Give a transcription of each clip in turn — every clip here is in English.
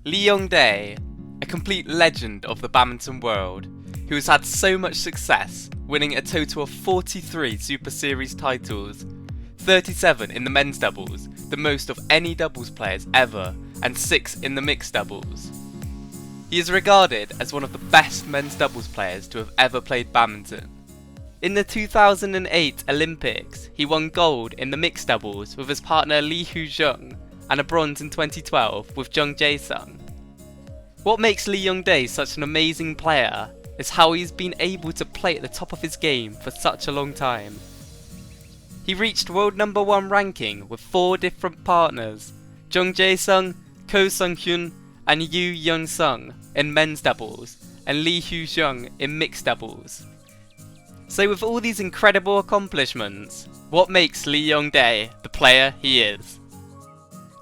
Lee Yong Dae, a complete legend of the badminton world, who has had so much success, winning a total of 43 Super Series titles, 37 in the men's doubles, the most of any doubles players ever, and 6 in the mixed doubles. He is regarded as one of the best men's doubles players to have ever played badminton. In the 2008 Olympics, he won gold in the mixed doubles with his partner Lee Yong Dae, and a bronze in 2012 with Jung Jae-sung. What makes Lee Yong Dae such an amazing player is how he's been able to play at the top of his game for such a long time. He reached world number 1 ranking with 4 different partners, Jung Jae-sung, Ko Sung-hyun and Yoo Yeon-sung in men's doubles, and Lee Yong in mixed doubles. So with all these incredible accomplishments, what makes Lee Yong Dae the player he is?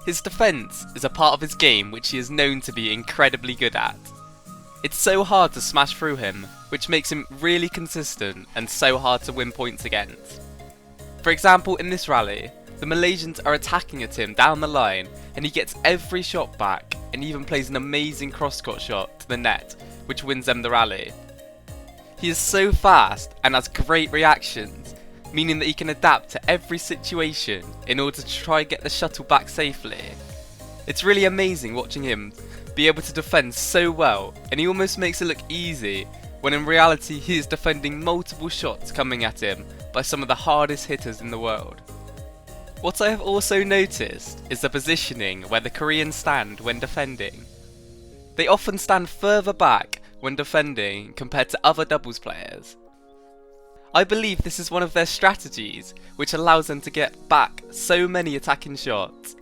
His defence is a part of his game which he is known to be incredibly good at. It's so hard to smash through him, which makes him really consistent and so hard to win points against. For example, in this rally, the Malaysians are attacking at him down the line and he gets every shot back and even plays an amazing cross-court shot to the net, which wins them the rally. He is so fast and has great reactions, meaning that he can adapt to every situation in order to try and get the shuttle back safely. It's really amazing watching him be able to defend so well, and he almost makes it look easy, when in reality he is defending multiple shots coming at him by some of the hardest hitters in the world. What I have also noticed is the positioning where the Koreans stand when defending. They often stand further back when defending compared to other doubles players. I believe this is one of their strategies which allows them to get back so many attacking shots.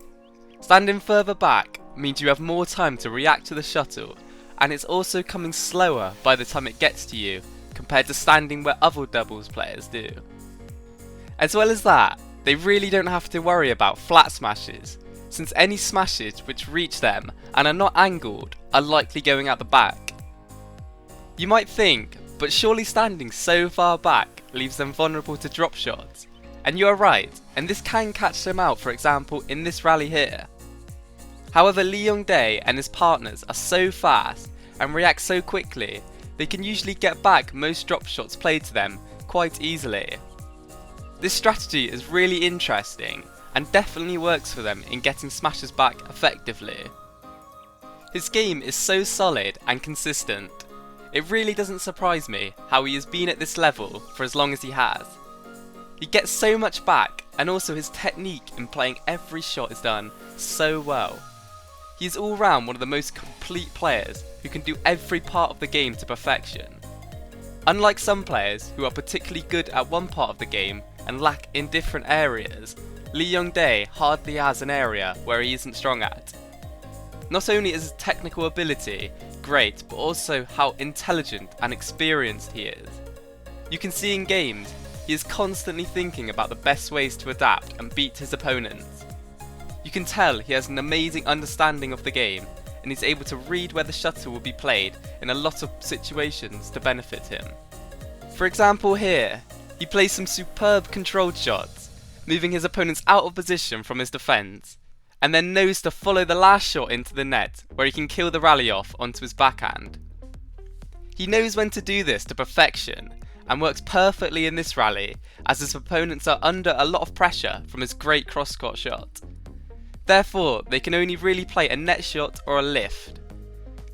Standing further back means you have more time to react to the shuttle, and it's also coming slower by the time it gets to you compared to standing where other doubles players do. As well as that, they really don't have to worry about flat smashes, since any smashes which reach them and are not angled are likely going out the back. You might think, but surely standing so far back leaves them vulnerable to drop shots. And you are right, and this can catch them out, for example in this rally here. However, Lee Yong Dae and his partners are so fast and react so quickly, they can usually get back most drop shots played to them quite easily. This strategy is really interesting and definitely works for them in getting smashes back effectively. His game is so solid and consistent. It really doesn't surprise me how he has been at this level for as long as he has. He gets so much back, and also his technique in playing every shot is done so well. He is all round one of the most complete players who can do every part of the game to perfection. Unlike some players who are particularly good at one part of the game and lack in different areas, Lee Yong Dae hardly has an area where he isn't strong at. Not only is his technical ability great, but also how intelligent and experienced he is. You can see in games, he is constantly thinking about the best ways to adapt and beat his opponents. You can tell he has an amazing understanding of the game, and he's able to read where the shuttle will be played in a lot of situations to benefit him. For example here, he plays some superb controlled shots, moving his opponents out of position from his defence, and then knows to follow the last shot into the net where he can kill the rally off onto his backhand. He knows when to do this to perfection and works perfectly in this rally as his opponents are under a lot of pressure from his great cross-court shot. Therefore, they can only really play a net shot or a lift.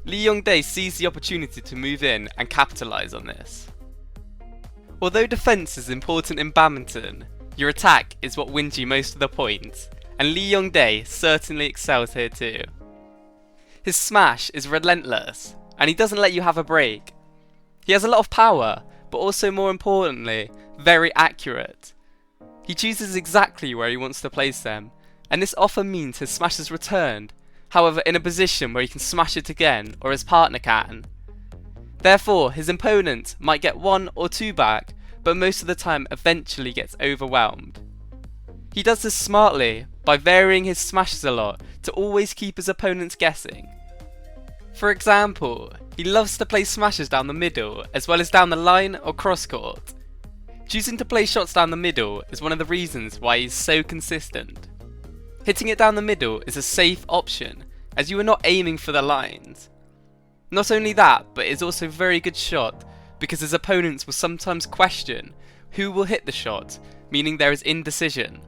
Lee Yong Dae sees the opportunity to move in and capitalise on this. Although defence is important in badminton, your attack is what wins you most of the points, and Lee Yong Dae certainly excels here too. His smash is relentless, and he doesn't let you have a break. He has a lot of power, but also more importantly, very accurate. He chooses exactly where he wants to place them, and this often means his smash is returned, however in a position where he can smash it again or his partner can. Therefore, his opponent might get 1 or 2 back, but most of the time eventually gets overwhelmed. He does this smartly by varying his smashes a lot to always keep his opponents guessing. For example, he loves to play smashes down the middle as well as down the line or cross court. Choosing to play shots down the middle is one of the reasons why he's so consistent. Hitting it down the middle is a safe option as you are not aiming for the lines. Not only that, but it is also a very good shot because his opponents will sometimes question who will hit the shot, meaning there is indecision.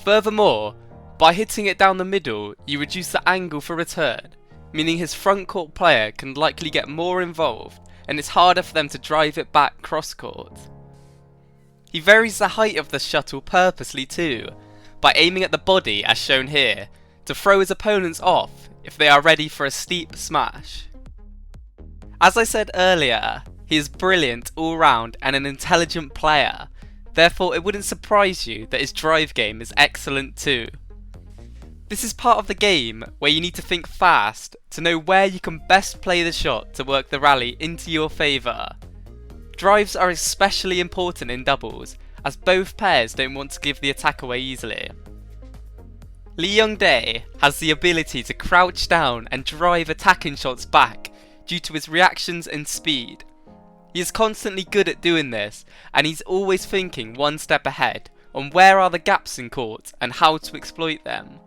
Furthermore, by hitting it down the middle, you reduce the angle for return, meaning his front court player can likely get more involved and it's harder for them to drive it back cross court. He varies the height of the shuttle purposely too, by aiming at the body as shown here, to throw his opponents off if they are ready for a steep smash. As I said earlier, he is brilliant all round and an intelligent player, therefore it wouldn't surprise you that his drive game is excellent too. This is part of the game where you need to think fast to know where you can best play the shot to work the rally into your favour. Drives are especially important in doubles, as both pairs don't want to give the attack away easily. Lee Yong Dae has the ability to crouch down and drive attacking shots back due to his reactions and speed. He is constantly good at doing this, and he's always thinking one step ahead on where are the gaps in court and how to exploit them.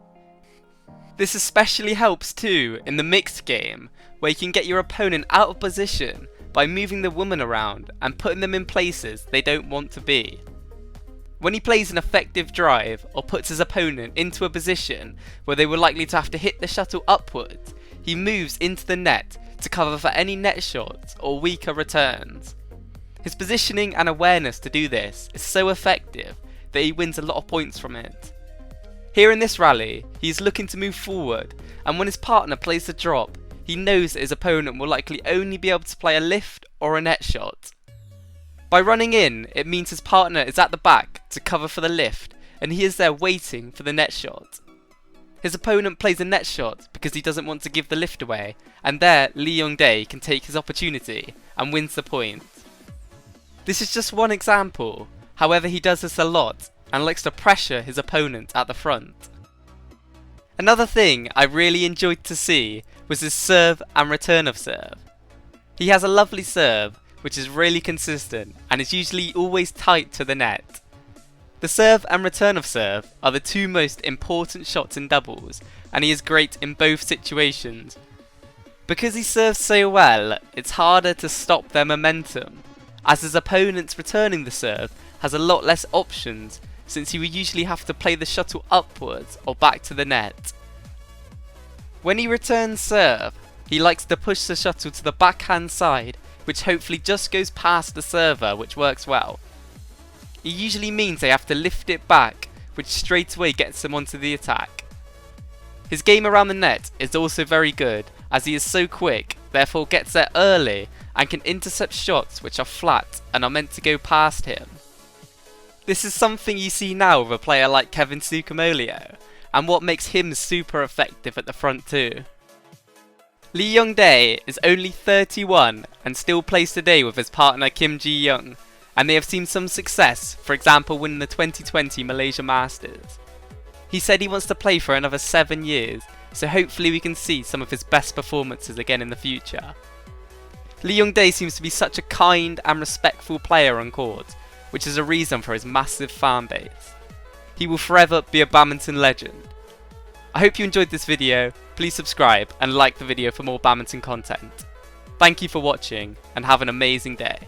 This especially helps too in the mixed game, where you can get your opponent out of position by moving the woman around and putting them in places they don't want to be. When he plays an effective drive or puts his opponent into a position where they were likely to have to hit the shuttle upwards, he moves into the net to cover for any net shots or weaker returns. His positioning and awareness to do this is so effective that he wins a lot of points from it. Here in this rally, he is looking to move forward, and when his partner plays the drop, he knows that his opponent will likely only be able to play a lift or a net shot. By running in, it means his partner is at the back to cover for the lift, and he is there waiting for the net shot. His opponent plays a net shot because he doesn't want to give the lift away, and there Lee Yong Dae can take his opportunity and wins the point. This is just one example, however he does this a lot and likes to pressure his opponent at the front. Another thing I really enjoyed to see was his serve and return of serve. He has a lovely serve which is really consistent and is usually always tight to the net. The serve and return of serve are the two most important shots in doubles, and he is great in both situations. Because he serves so well, it's harder to stop their momentum, as his opponents returning the serve has a lot less options, since he would usually have to play the shuttle upwards or back to the net. When he returns serve, he likes to push the shuttle to the backhand side, which hopefully just goes past the server, which works well. It usually means they have to lift it back, which straight away gets them onto the attack. His game around the net is also very good, as he is so quick, therefore gets there early and can intercept shots which are flat and are meant to go past him. This is something you see now with a player like Kevin Sukamolio, and what makes him super effective at the front too. Lee Yong Dae is only 31 and still plays today with his partner Kim Ji-young, and they have seen some success, for example winning the 2020 Malaysia Masters. He said he wants to play for another 7 years, so hopefully we can see some of his best performances again in the future. Lee Yong Dae seems to be such a kind and respectful player on court, which is a reason for his massive fan base. He will forever be a badminton legend. I hope you enjoyed this video. Please subscribe and like the video for more badminton content. Thank you for watching and have an amazing day.